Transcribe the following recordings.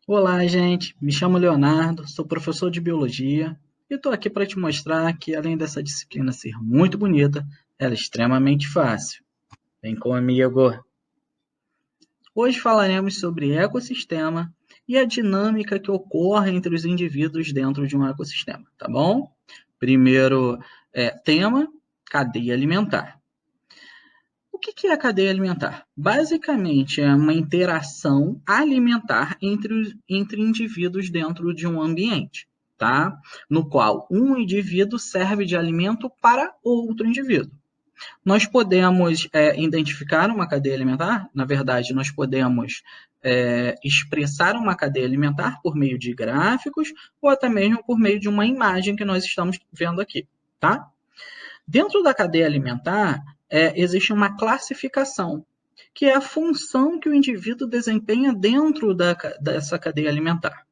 Olá, gente. Me chamo Leonardo, sou professor de biologia e estou aqui para te mostrar que, além dessa disciplina ser muito bonita, ela é extremamente fácil. Vem comigo. Hoje falaremos sobre ecossistema e a dinâmica que ocorre entre os indivíduos dentro de um ecossistema, tá bom? Primeiro tema, cadeia alimentar. O que é a cadeia alimentar? Basicamente, é uma interação alimentar entre indivíduos dentro de um ambiente, tá? No qual um indivíduo serve de alimento para outro indivíduo. Nós podemos identificar uma cadeia alimentar, na verdade, nós podemos expressar uma cadeia alimentar por meio de gráficos ou até mesmo por meio de uma imagem que nós estamos vendo aqui, tá? Dentro da cadeia alimentar, existe uma classificação, que é a função que o indivíduo desempenha dentro dessa cadeia alimentar.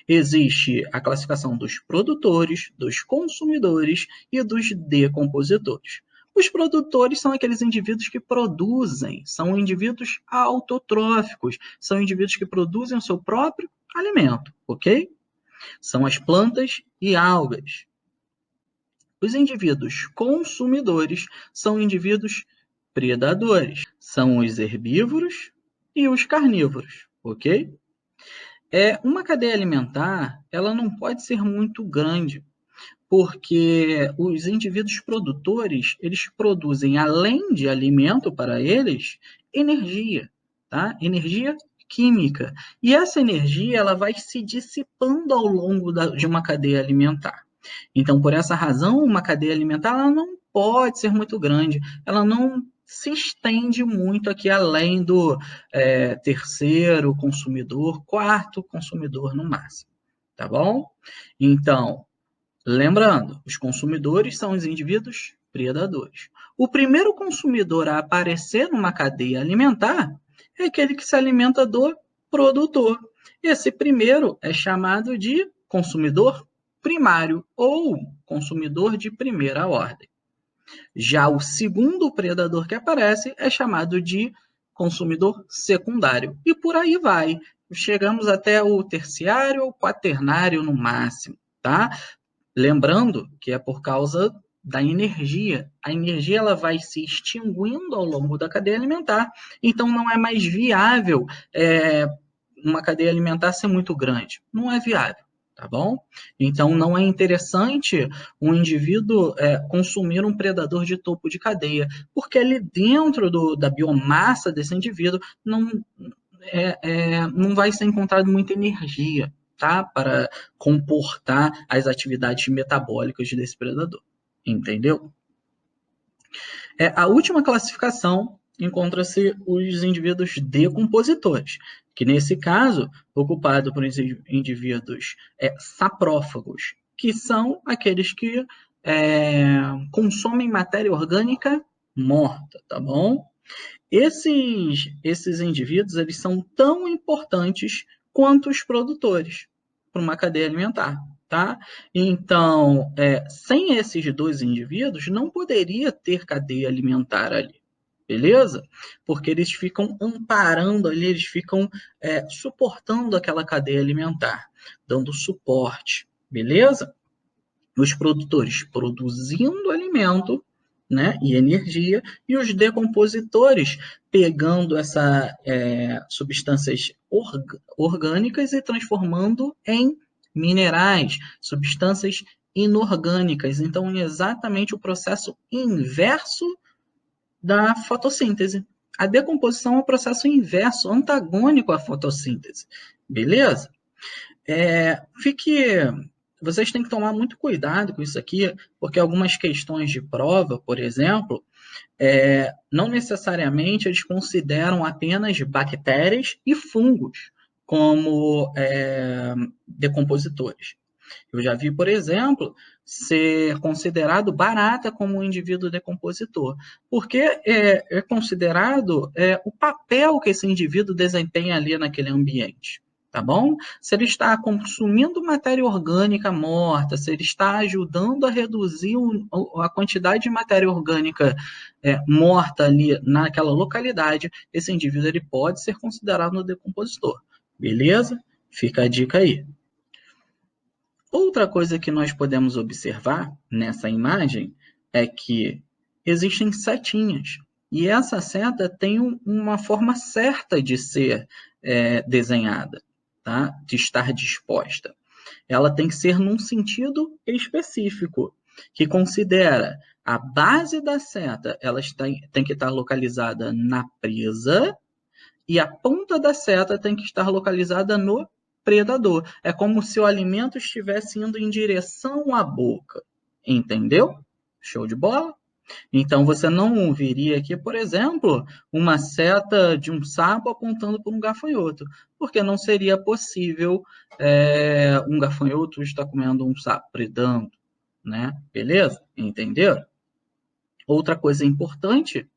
Existe a classificação dos produtores, dos consumidores e dos decompositores. Os produtores são aqueles indivíduos que produzem, são indivíduos autotróficos, são indivíduos que produzem o seu próprio alimento, ok? São as plantas e algas. Os indivíduos consumidores são indivíduos predadores, são os herbívoros e os carnívoros, ok? Uma cadeia alimentar, ela não pode ser muito grande, porque os indivíduos produtores, eles produzem, além de alimento para eles, energia, tá? Energia química. E essa energia, ela vai se dissipando ao longo de uma cadeia alimentar. Então, por essa razão, uma cadeia alimentar, ela não pode ser muito grande, ela não se estende muito aqui além do terceiro consumidor, quarto consumidor no máximo, tá bom? Então, lembrando, os consumidores são os indivíduos predadores. O primeiro consumidor a aparecer numa cadeia alimentar é aquele que se alimenta do produtor. Esse primeiro é chamado de consumidor primário ou consumidor de primeira ordem. Já o segundo predador que aparece é chamado de consumidor secundário. E por aí vai. Chegamos até o terciário ou quaternário no máximo, tá? Lembrando que é por causa da energia. A energia ela vai se extinguindo ao longo da cadeia alimentar, então não é mais viável uma cadeia alimentar ser muito grande. Não é viável, tá bom? Então não é interessante um indivíduo consumir um predador de topo de cadeia, porque ali dentro da biomassa desse indivíduo não vai ser encontrado muita energia, tá? Para comportar as atividades metabólicas desse predador. Entendeu? A última classificação encontra-se os indivíduos decompositores, que nesse caso, ocupado por indivíduos saprófagos, que são aqueles que consomem matéria orgânica morta, tá bom? Esses indivíduos eles são tão importantes quanto os produtores para uma cadeia alimentar, tá? Então, sem esses dois indivíduos, não poderia ter cadeia alimentar ali, beleza? Porque eles ficam amparando ali, eles ficam suportando aquela cadeia alimentar, dando suporte, beleza? Os produtores produzindo alimento, né, e energia, e os decompositores pegando essas substâncias orgânicas e transformando em minerais, substâncias inorgânicas. Então, é exatamente o processo inverso da fotossíntese. A decomposição é o processo inverso, antagônico à fotossíntese. Beleza? Vocês têm que tomar muito cuidado com isso aqui, porque algumas questões de prova, por exemplo, não necessariamente eles consideram apenas bactérias e fungos como decompositores. Eu já vi, por exemplo, ser considerado barata como um indivíduo decompositor, porque é considerado o papel que esse indivíduo desempenha ali naquele ambiente. Tá bom? Se ele está consumindo matéria orgânica morta, se ele está ajudando a reduzir a quantidade de matéria orgânica morta ali naquela localidade, esse indivíduo ele pode ser considerado um decompositor. Beleza? Fica a dica aí. Outra coisa que nós podemos observar nessa imagem é que existem setinhas. E essa seta tem uma forma certa de ser desenhada, tá? De estar disposta. Ela tem que ser num sentido específico, que considera a base da seta, ela tem que estar localizada na presa e a ponta da seta tem que estar localizada no predador. É como se o alimento estivesse indo em direção à boca. Entendeu? Show de bola? Então você não viria aqui, por exemplo, uma seta de um sapo apontando para um gafanhoto, porque não seria possível um gafanhoto estar comendo um sapo, predando, né? Beleza? Entenderam? Outra coisa importante,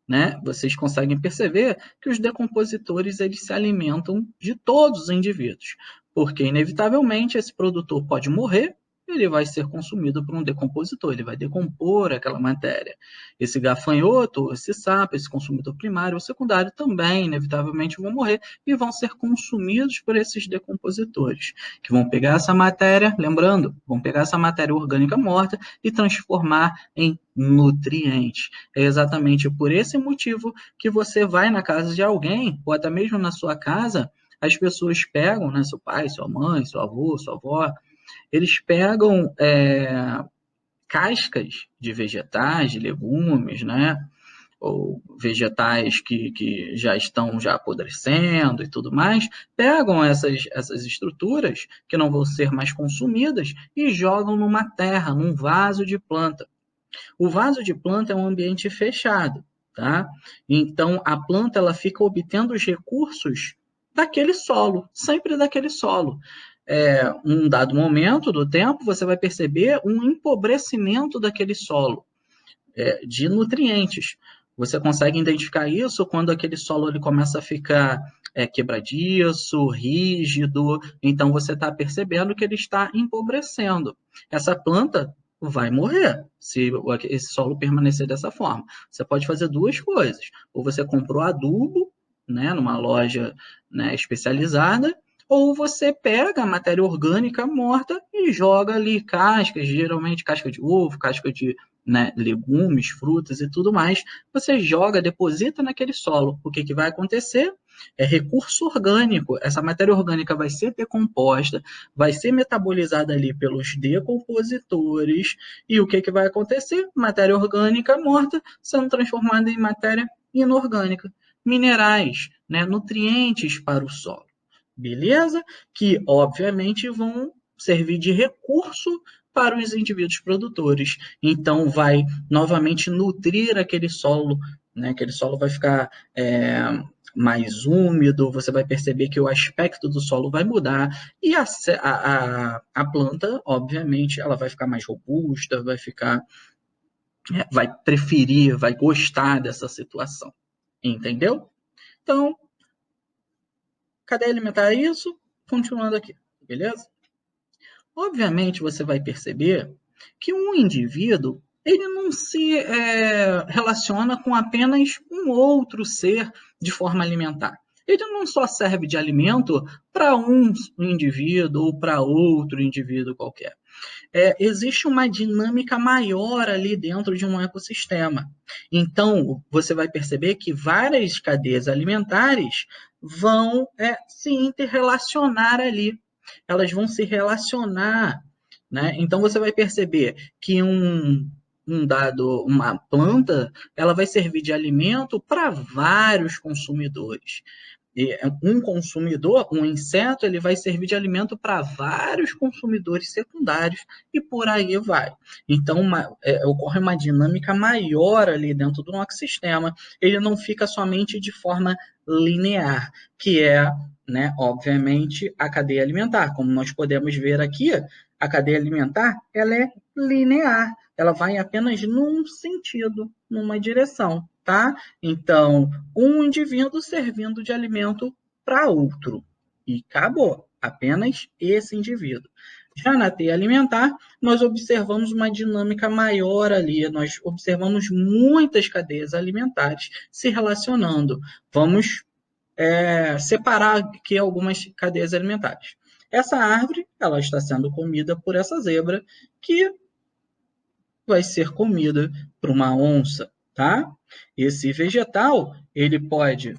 né? Vocês conseguem perceber que os decompositores eles se alimentam de todos os indivíduos, porque inevitavelmente esse produtor pode morrer, ele vai ser consumido por um decompositor, ele vai decompor aquela matéria. Esse gafanhoto, esse sapo, esse consumidor primário ou secundário também, inevitavelmente, vão morrer e vão ser consumidos por esses decompositores, que vão pegar essa matéria, lembrando, vão pegar essa matéria orgânica morta e transformar em nutrientes. É exatamente por esse motivo que você vai na casa de alguém, ou até mesmo na sua casa, as pessoas pegam, né, seu pai, sua mãe, seu avô, sua avó, eles pegam cascas de vegetais, de legumes, né, ou vegetais que já estão já apodrecendo e tudo mais, pegam essas estruturas que não vão ser mais consumidas e jogam numa terra, num vaso de planta. O vaso de planta é um ambiente fechado, tá? Então a planta ela fica obtendo os recursos daquele solo, sempre daquele solo. Um dado momento do tempo, você vai perceber um empobrecimento daquele solo de nutrientes. Você consegue identificar isso quando aquele solo ele começa a ficar quebradiço, rígido. Então você está percebendo que ele está empobrecendo. Essa planta vai morrer se esse solo permanecer dessa forma. Você pode fazer duas coisas. Ou você comprou adubo, né, numa loja, né, especializada, ou você pega a matéria orgânica morta e joga ali cascas, geralmente casca de ovo, casca de, né, legumes, frutas e tudo mais, você joga, deposita naquele solo. O que, que vai acontecer? É recurso orgânico. Essa matéria orgânica vai ser decomposta, vai ser metabolizada ali pelos decompositores, e o que, que vai acontecer? Matéria orgânica morta sendo transformada em matéria inorgânica. Minerais, né, nutrientes para o solo. Beleza? Que, obviamente, vão servir de recurso para os indivíduos produtores. Então, vai novamente nutrir aquele solo, né? Aquele solo vai ficar mais úmido, você vai perceber que o aspecto do solo vai mudar e a planta, obviamente, ela vai ficar mais robusta, vai preferir, vai gostar dessa situação. Entendeu? Então, cadeia alimentar é isso, continuando aqui, beleza? Obviamente, você vai perceber que um indivíduo ele não se relaciona com apenas um outro ser de forma alimentar. Ele não só serve de alimento para um indivíduo ou para outro indivíduo qualquer. Existe uma dinâmica maior ali dentro de um ecossistema. Então, você vai perceber que várias cadeias alimentares vão se interrelacionar ali. Elas vão se relacionar, né? Então, você vai perceber que uma planta, ela vai servir de alimento para vários consumidores. Um consumidor, um inseto, ele vai servir de alimento para vários consumidores secundários e por aí vai. Então, ocorre uma dinâmica maior ali dentro do ecossistema. Ele não fica somente de forma linear, que é, né, obviamente, a cadeia alimentar. Como nós podemos ver aqui, a cadeia alimentar ela é linear. Ela vai apenas num sentido, numa direção, tá? Então, um indivíduo servindo de alimento para outro. E acabou. Apenas esse indivíduo. Já na teia alimentar, nós observamos uma dinâmica maior ali, nós observamos muitas cadeias alimentares se relacionando. Vamos separar aqui algumas cadeias alimentares. Essa árvore, ela está sendo comida por essa zebra, que vai ser comida por uma onça, tá? Esse vegetal, ele pode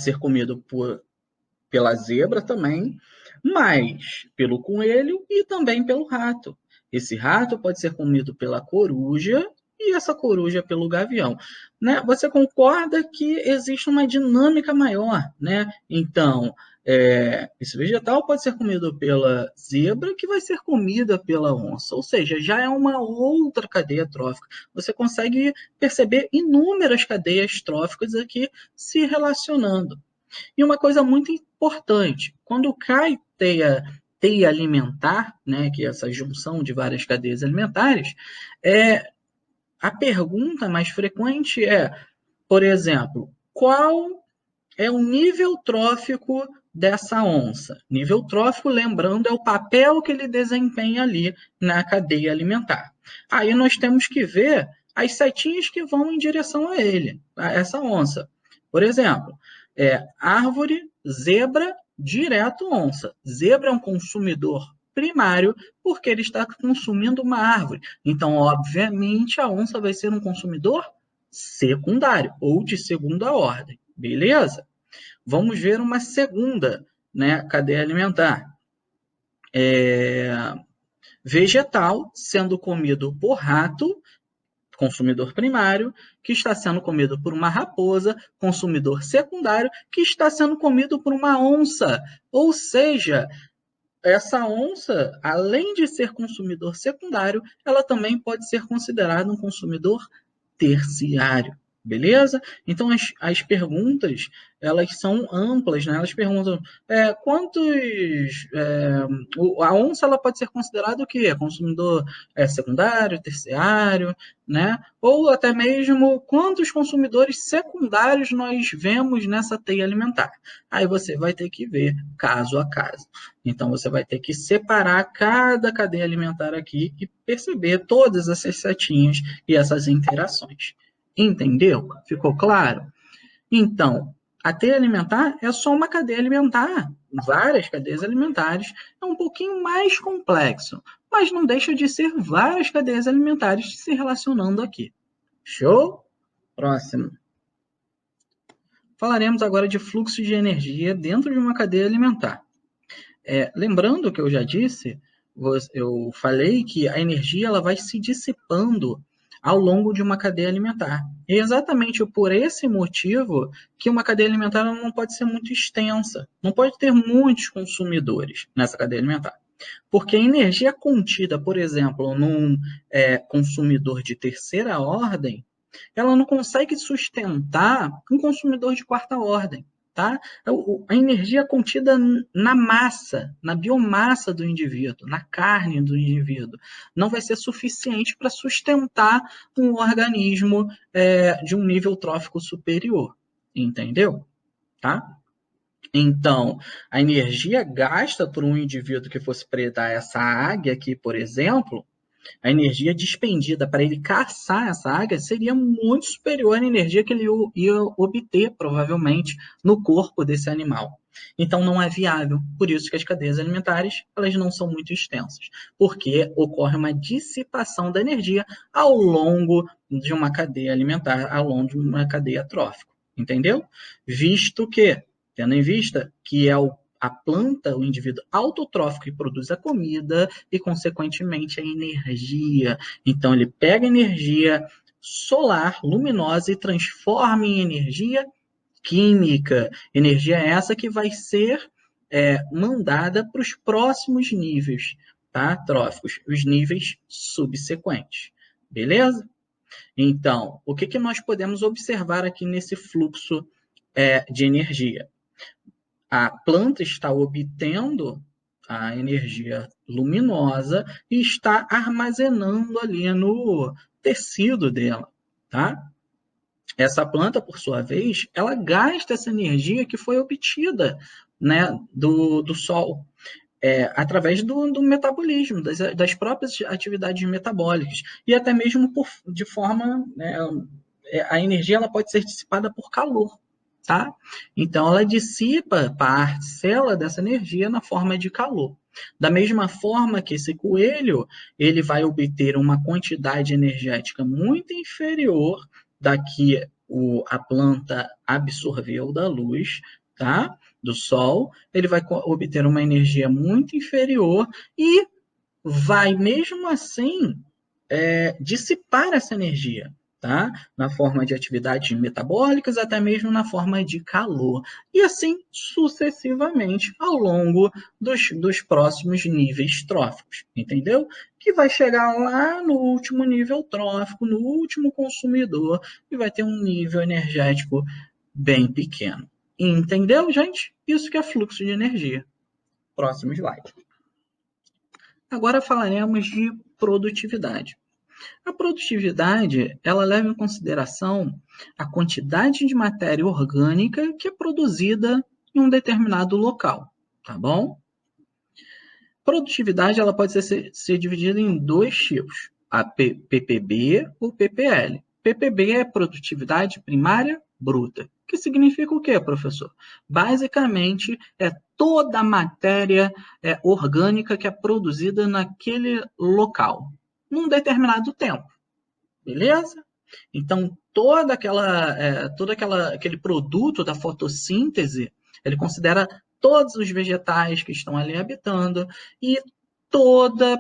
ser comido pela zebra também, mas pelo coelho e também pelo rato. Esse rato pode ser comido pela coruja e essa coruja pelo gavião. Né? Você concorda que existe uma dinâmica maior, né? Então, esse vegetal pode ser comido pela zebra, que vai ser comida pela onça, ou seja, já é uma outra cadeia trófica. Você consegue perceber inúmeras cadeias tróficas aqui se relacionando. E uma coisa muito importante, quando cai teia alimentar, né, que é essa junção de várias cadeias alimentares, a pergunta mais frequente por exemplo, qual é o nível trófico dessa onça? Nível trófico, lembrando, é o papel que ele desempenha ali na cadeia alimentar. Aí nós temos que ver as setinhas que vão em direção a ele, a essa onça. Por exemplo, árvore, zebra, direto onça. Zebra é um consumidor primário porque ele está consumindo uma árvore. Então, obviamente, a onça vai ser um consumidor secundário ou de segunda ordem. Beleza? Vamos ver uma segunda, né, cadeia alimentar. Vegetal sendo comido por rato, consumidor primário, que está sendo comido por uma raposa, consumidor secundário, que está sendo comido por uma onça. Ou seja, essa onça, além de ser consumidor secundário, ela também pode ser considerada um consumidor terciário. Beleza? Então, as perguntas, elas são amplas, né? Elas perguntam a onça ela pode ser considerada o quê? Consumidor secundário, terciário, né? Ou até mesmo quantos consumidores secundários nós vemos nessa teia alimentar. Aí você vai ter que ver caso a caso. Então, você vai ter que separar cada cadeia alimentar aqui e perceber todas essas setinhas e essas interações. Entendeu? Ficou claro? Então, a teia alimentar é só uma cadeia alimentar. Várias cadeias alimentares é um pouquinho mais complexo, mas não deixa de ser várias cadeias alimentares se relacionando aqui. Show? Próximo. Falaremos agora de fluxo de energia dentro de uma cadeia alimentar. Lembrando que eu já disse, eu falei que a energia ela vai se dissipando ao longo de uma cadeia alimentar. E exatamente por esse motivo que uma cadeia alimentar não pode ser muito extensa, não pode ter muitos consumidores nessa cadeia alimentar. Porque a energia contida, por exemplo, num consumidor de terceira ordem, ela não consegue sustentar um consumidor de quarta ordem. Tá? A energia contida na massa, na biomassa do indivíduo, na carne do indivíduo, não vai ser suficiente para sustentar um organismo de um nível trófico superior. Entendeu? Tá? Então, a energia gasta por um indivíduo que fosse predar essa águia aqui, por exemplo, a energia despendida para ele caçar essa águia seria muito superior à energia que ele ia obter, provavelmente, no corpo desse animal. Então, não é viável. Por isso que as cadeias alimentares elas não são muito extensas, porque ocorre uma dissipação da energia ao longo de uma cadeia alimentar, ao longo de uma cadeia trófica. Entendeu? Tendo em vista que a planta, o indivíduo autotrófico, que produz a comida e, consequentemente, a energia. Então, ele pega energia solar, luminosa, e transforma em energia química. Energia essa que vai ser mandada para os próximos níveis, tá? Tróficos, os níveis subsequentes. Beleza? Então, o que nós podemos observar aqui nesse fluxo de energia? A planta está obtendo a energia luminosa e está armazenando ali no tecido dela, tá? Essa planta, por sua vez, ela gasta essa energia que foi obtida, né, do sol, através do metabolismo, das próprias atividades metabólicas, e até mesmo de forma, né, a energia ela pode ser dissipada por calor, tá? Então, ela dissipa parcela dessa energia na forma de calor. Da mesma forma que esse coelho, ele vai obter uma quantidade energética muito inferior da que a planta absorveu da luz, tá? Do sol, ele vai obter uma energia muito inferior e vai, mesmo assim, dissipar essa energia, tá? Na forma de atividades metabólicas, até mesmo na forma de calor. E assim sucessivamente ao longo dos próximos níveis tróficos, entendeu? Que vai chegar lá no último nível trófico, no último consumidor, e vai ter um nível energético bem pequeno. Entendeu, gente? Isso que é fluxo de energia. Próximo slide. Agora falaremos de produtividade. A produtividade, ela leva em consideração a quantidade de matéria orgânica que é produzida em um determinado local, tá bom? Produtividade, ela pode ser dividida em dois tipos, a PPB ou PPL. PPB é produtividade primária bruta. Que significa o quê, professor? Basicamente, é toda a matéria orgânica que é produzida naquele local, num determinado tempo. Beleza? Então, aquele produto da fotossíntese, ele considera todos os vegetais que estão ali habitando e toda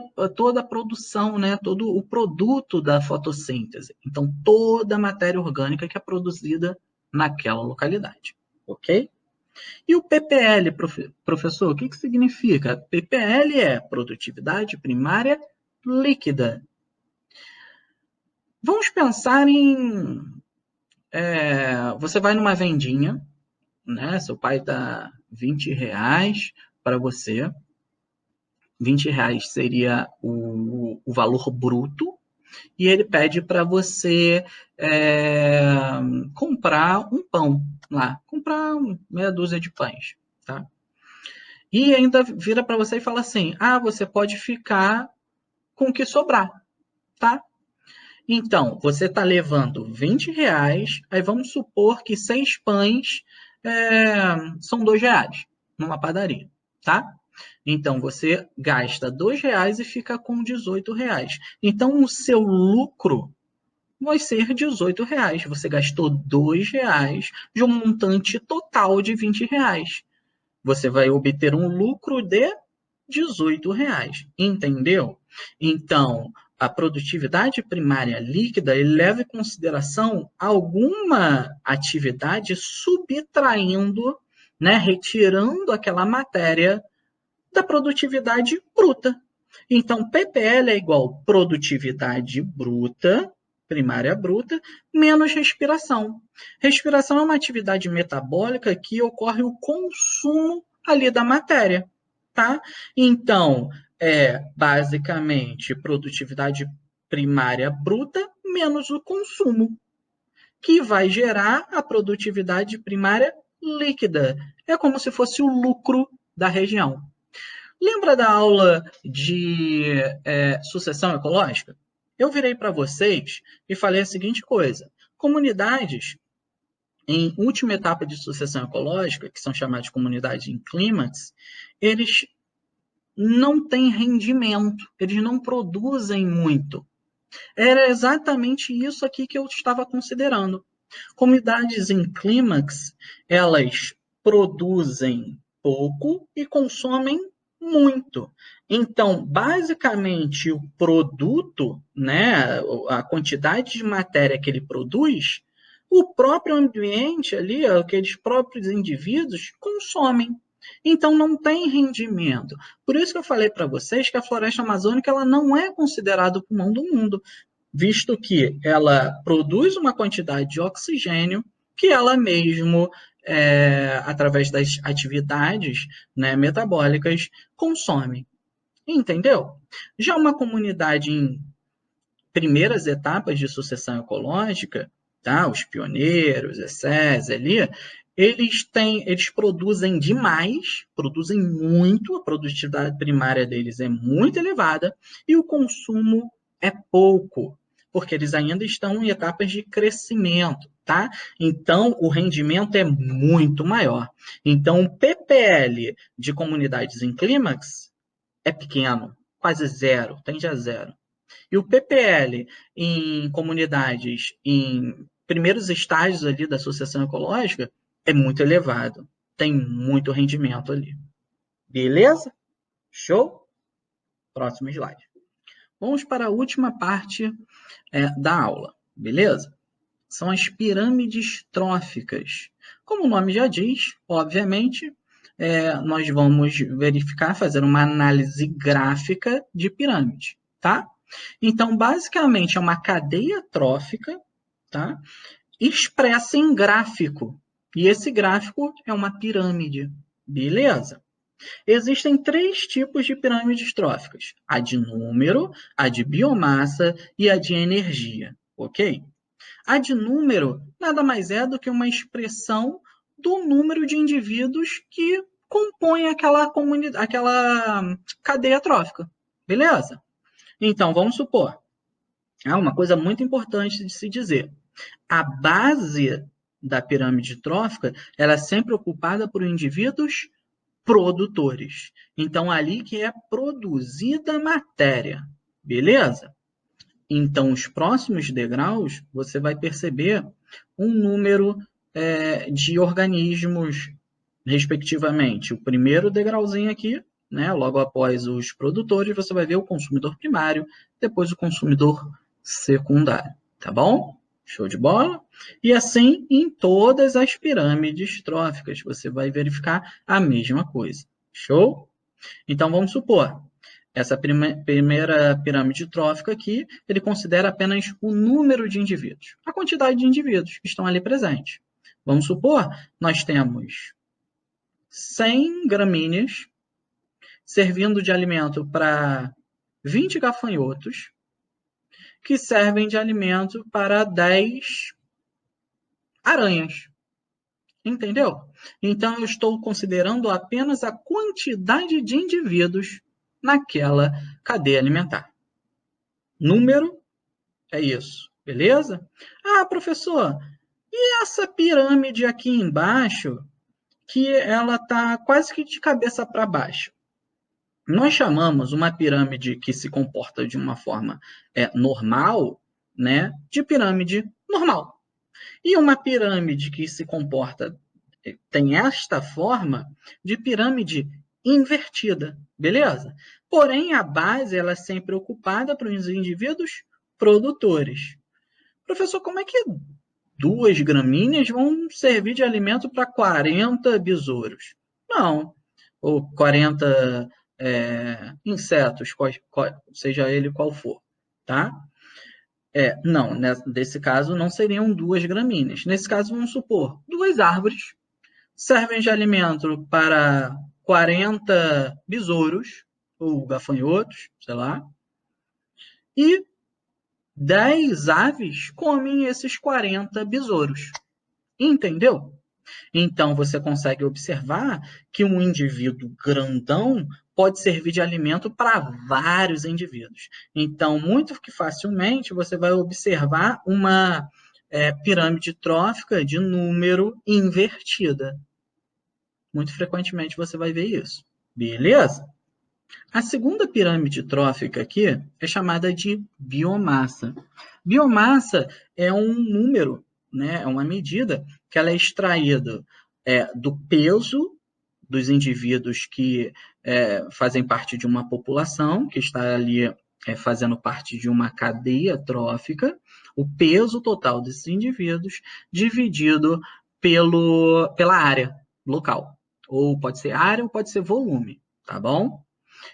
a produção, né, todo o produto da fotossíntese. Então, toda a matéria orgânica que é produzida naquela localidade. Ok? E o PPL, professor, o que significa? PPL é produtividade primária líquida. Vamos pensar em... você vai numa vendinha, né? Seu pai dá R$20 para você. R$20 seria o valor bruto. E ele pede para você comprar um pão lá. Comprar meia dúzia de pães, tá? E ainda vira para você e fala assim, você pode ficar com o que sobrar, tá? Então, você está levando R$20, aí vamos supor que 6 pães são R$2 numa padaria, tá? Então, você gasta R$2 e fica com R$18. Então, o seu lucro vai ser R$18. Você gastou R$2 de um montante total de R$20. Você vai obter um lucro de R$18, entendeu? Então, a produtividade primária líquida ele leva em consideração alguma atividade subtraindo, né, retirando aquela matéria da produtividade bruta. Então, PPL é igual produtividade bruta, primária bruta, menos respiração. Respiração é uma atividade metabólica que ocorre o consumo ali da matéria, tá? Então, basicamente produtividade primária bruta menos o consumo, que vai gerar a produtividade primária líquida. É como se fosse o lucro da região. Lembra da aula de sucessão ecológica? Eu virei para vocês e falei a seguinte coisa. Comunidades em última etapa de sucessão ecológica, que são chamadas de comunidades em clímax, eles não têm rendimento, eles não produzem muito. Era exatamente isso aqui que eu estava considerando. Comunidades em clímax, elas produzem pouco e consomem muito. Então, basicamente, o produto, né, a quantidade de matéria que ele produz, o próprio ambiente ali, aqueles próprios indivíduos, consomem. Então, não tem rendimento. Por isso que eu falei para vocês que a floresta amazônica ela não é considerada o pulmão do mundo, visto que ela produz uma quantidade de oxigênio que ela mesmo, através das atividades, né, metabólicas, consome. Entendeu? Já uma comunidade em primeiras etapas de sucessão ecológica, tá? Os pioneiros, ESSES ali, eles produzem demais, produzem muito, a produtividade primária deles é muito elevada e o consumo é pouco. porque eles ainda estão em etapas de crescimento, tá? Então, o rendimento é muito maior. Então, o PPL de comunidades em clímax é pequeno, quase zero, tende a zero. E o PPL em comunidades em primeiros estágios ali da associação ecológica é muito elevado, tem muito rendimento ali. Beleza? Show? Próximo slide. Vamos para a última parte da aula, beleza? São as pirâmides tróficas. Como o nome já diz, obviamente, nós vamos verificar, fazer uma análise gráfica de pirâmide, tá? Então, basicamente, é uma cadeia trófica, tá? Expressa em gráfico. E esse gráfico é uma pirâmide, beleza? Existem 3 tipos de pirâmides tróficas: a de número, a de biomassa e a de energia, ok? A de número nada mais é do que uma expressão do número de indivíduos que compõem aquela cadeia trófica, beleza? Então, vamos supor, uma coisa muito importante de se dizer: a base da pirâmide trófica ela é sempre ocupada por indivíduos produtores. Então, ali que é produzida matéria, beleza? Então, os próximos degraus, você vai perceber um número de organismos, respectivamente. O primeiro degrauzinho aqui, né, logo após os produtores, você vai ver o consumidor primário, depois o consumidor secundário, tá bom? Show de bola? E assim, em todas as pirâmides tróficas, você vai verificar a mesma coisa. Show? Então, vamos supor, essa primeira pirâmide trófica aqui, ele considera apenas o número de indivíduos, a quantidade de indivíduos que estão ali presentes. Vamos supor, nós temos 100 gramíneas servindo de alimento para 20 gafanhotos, que servem de alimento para 10 aranhas. Entendeu? Então, eu estou considerando apenas a quantidade de indivíduos naquela cadeia alimentar. Número é isso, beleza? Ah, professor, e essa pirâmide aqui embaixo, que ela está quase que de cabeça para baixo? Nós chamamos uma pirâmide que se comporta de uma forma normal, né, de pirâmide normal. E uma pirâmide que se comporta, tem esta forma de pirâmide invertida, beleza? Porém, a base ela é sempre ocupada por uns indivíduos produtores. Professor, como é que 2 gramíneas vão servir de alimento para 40 besouros? Não, ou 40 insetos, seja ele qual for, tá? Não, nesse caso não seriam 2 gramíneas. Nesse caso, vamos supor, 2 árvores servem de alimento para 40 besouros, ou gafanhotos, sei lá, e 10 aves comem esses 40 besouros. Entendeu? Então, você consegue observar que um indivíduo grandão pode servir de alimento para vários indivíduos. Então, muito que facilmente você vai observar uma pirâmide trófica de número invertida. Muito frequentemente você vai ver isso. Beleza? A segunda pirâmide trófica aqui é chamada de biomassa. Biomassa é um número, né, é uma medida que ela é extraída do peso dos indivíduos que fazem parte de uma população, que está ali fazendo parte de uma cadeia trófica, o peso total desses indivíduos dividido pela área local. Ou pode ser área ou pode ser volume, tá bom?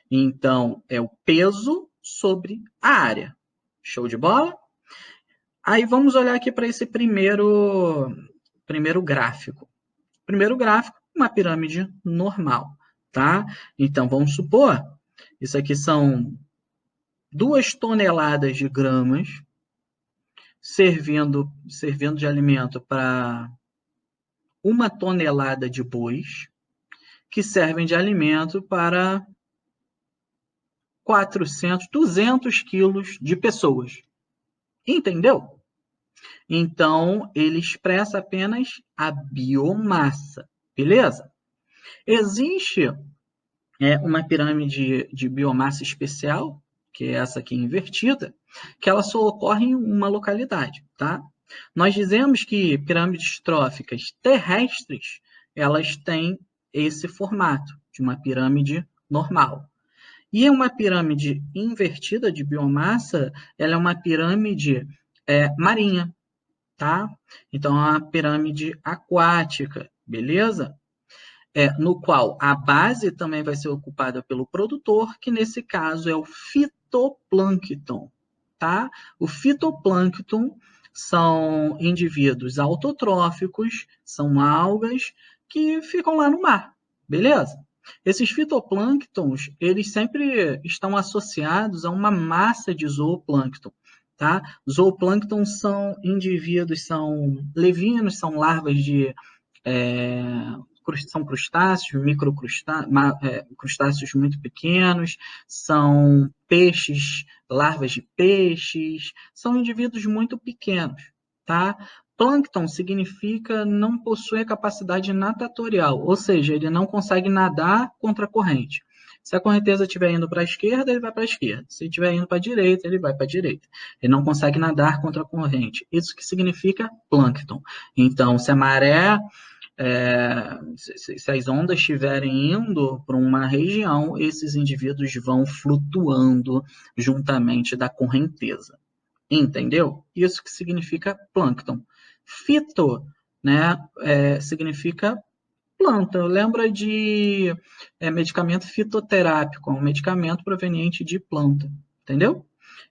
Então, é o peso sobre a área. Show de bola? Aí vamos olhar aqui para esse primeiro gráfico. Primeiro gráfico, uma pirâmide normal, tá? Então, vamos supor, isso aqui são 2 toneladas de gramas servindo de alimento para 1 tonelada de bois, que servem de alimento para 400, 200 quilos de pessoas. Entendeu? Então, ele expressa apenas a biomassa, beleza? Existe uma pirâmide de biomassa especial, que é essa aqui invertida, que ela só ocorre em uma localidade, tá? Nós dizemos que pirâmides tróficas terrestres, elas têm esse formato de uma pirâmide normal. E uma pirâmide invertida de biomassa, ela é uma pirâmide marinha, tá? Então, é uma pirâmide aquática, beleza? No qual a base também vai ser ocupada pelo produtor, que nesse caso é o fitoplâncton, tá? O fitoplâncton são indivíduos autotróficos, são algas que ficam lá no mar, beleza? Esses fitoplânctons, eles sempre estão associados a uma massa de zooplâncton, tá? Zooplâncton são indivíduos, são levinos, são larvas de é, são crustáceos, crustáceos muito pequenos, são peixes, larvas de peixes, são indivíduos muito pequenos, tá? Plâncton significa não possui a capacidade natatorial, ou seja, ele não consegue nadar contra a corrente. Se a correnteza estiver indo para a esquerda, ele vai para a esquerda. Se estiver indo para a direita, ele vai para a direita. Ele não consegue nadar contra a corrente. Isso que significa plâncton. Então, se a maré se as ondas estiverem indo para uma região, esses indivíduos vão flutuando juntamente da correnteza. Entendeu? Isso que significa plâncton. Fito, né, significa planta. Lembra de medicamento fitoterápico, um medicamento proveniente de planta. Entendeu?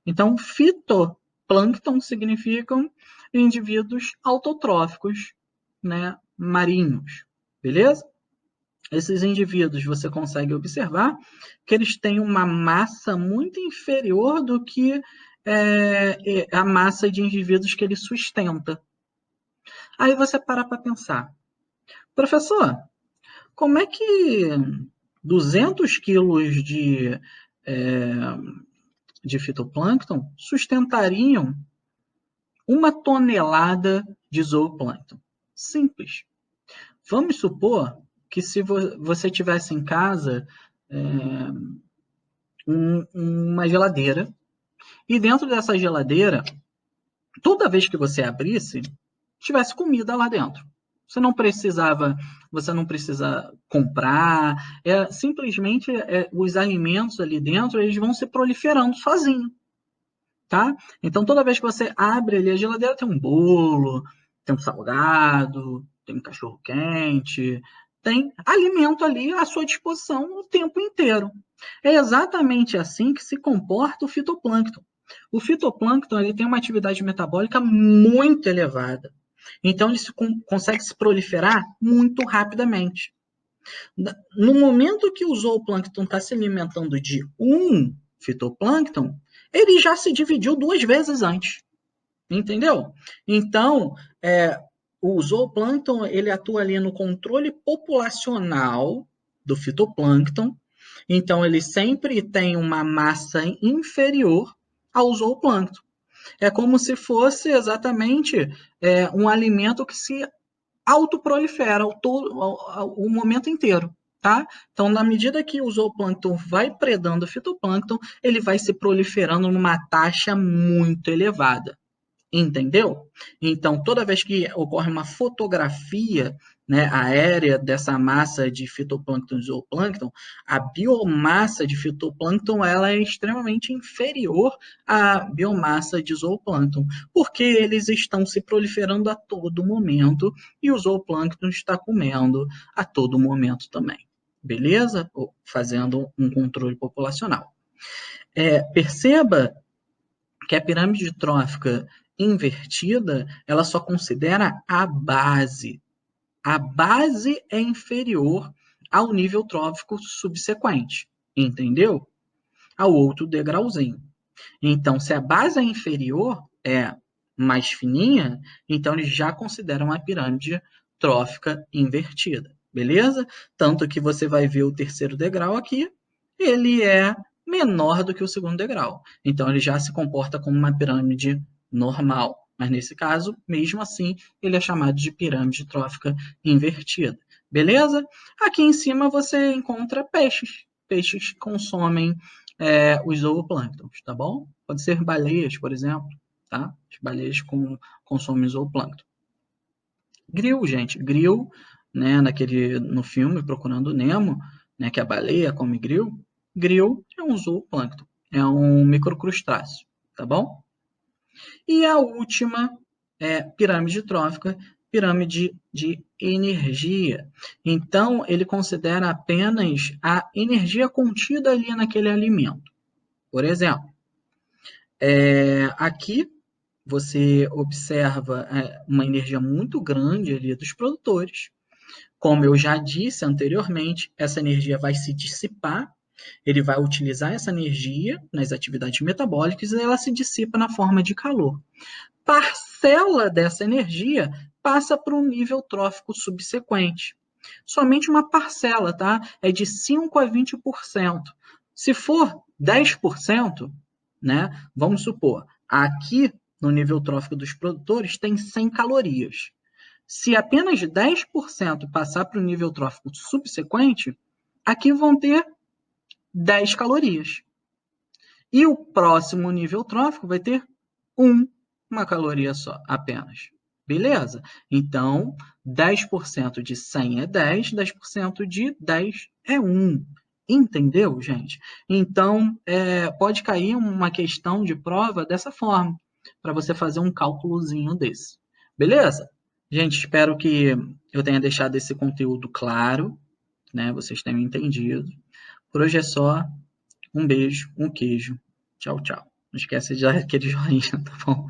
Então, fitoplâncton significam indivíduos autotróficos, né, marinhos, beleza? Esses indivíduos você consegue observar que eles têm uma massa muito inferior do que a massa de indivíduos que ele sustenta. Aí você para pensar, professor, como é que 200 quilos de fitoplâncton sustentariam 1 tonelada de zooplâncton? Simples. Vamos supor que se você tivesse em casa uma geladeira, e dentro dessa geladeira, toda vez que você abrisse, tivesse comida lá dentro. Você não precisa comprar, simplesmente os alimentos ali dentro, eles vão se proliferando sozinho, tá? Então, toda vez que você abre ali a geladeira, tem um bolo, tem um salgado, tem um cachorro quente, tem alimento ali à sua disposição o tempo inteiro. É exatamente assim que se comporta o fitoplâncton. O fitoplâncton ele tem uma atividade metabólica muito elevada. Então, ele consegue se proliferar muito rapidamente. No momento que o zooplâncton está se alimentando de um fitoplâncton, ele já se dividiu 2 vezes antes. Entendeu? Então, o zooplâncton ele atua ali no controle populacional do fitoplâncton. Então, ele sempre tem uma massa inferior ao zooplâncton. É como se fosse exatamente um alimento que se autoprolifera o momento inteiro. Tá? Então, na medida que o zooplâncton vai predando o fitoplâncton, ele vai se proliferando numa taxa muito elevada. Entendeu? Então, toda vez que ocorre uma fotografia, né, aérea dessa massa de fitoplâncton e zooplâncton, a biomassa de fitoplâncton ela é extremamente inferior à biomassa de zooplâncton, porque eles estão se proliferando a todo momento e o zooplâncton está comendo a todo momento também. Beleza? Fazendo um controle populacional. Perceba que a pirâmide trófica invertida, ela só considera a base. A base é inferior ao nível trófico subsequente, entendeu? Ao outro degrauzinho. Então, se a base é inferior, é mais fininha, então eles já consideram a pirâmide trófica invertida, beleza? Tanto que você vai ver o terceiro degrau aqui, ele é menor do que o segundo degrau. Então, ele já se comporta como uma pirâmide normal. Mas nesse caso, mesmo assim, ele é chamado de pirâmide trófica invertida. Beleza? Aqui em cima você encontra peixes. Peixes que consomem os zooplânctons, tá bom? Pode ser baleias, por exemplo, tá? As baleias consomem zooplâncton. Grill, gente. Grill, né, no filme Procurando Nemo, né, que a baleia come grill. Grill é um zooplâncton, é um microcrustáceo, tá bom? E a última é pirâmide trófica, pirâmide de energia. Então, ele considera apenas a energia contida ali naquele alimento. Por exemplo, aqui você observa uma energia muito grande ali dos produtores. Como eu já disse anteriormente, essa energia vai se dissipar, ele vai utilizar essa energia nas atividades metabólicas e ela se dissipa na forma de calor. Parcela dessa energia passa para um nível trófico subsequente. Somente uma parcela, tá? É de 5 a 20%. Se for 10%, né? Vamos supor, aqui no nível trófico dos produtores tem 100 calorias. Se apenas 10% passar para o nível trófico subsequente, aqui vão ter 10 calorias. E o próximo nível trófico vai ter uma caloria só, apenas. Beleza? Então, 10% de 100 é 10, 10% de 10 é 1. Entendeu, gente? Então, pode cair uma questão de prova dessa forma, para você fazer um cálculozinho desse. Beleza? Gente, espero que eu tenha deixado esse conteúdo claro, né? Vocês tenham entendido. Por hoje é só. Um beijo, um queijo. Tchau, tchau. Não esquece de dar aquele joinha, tá bom?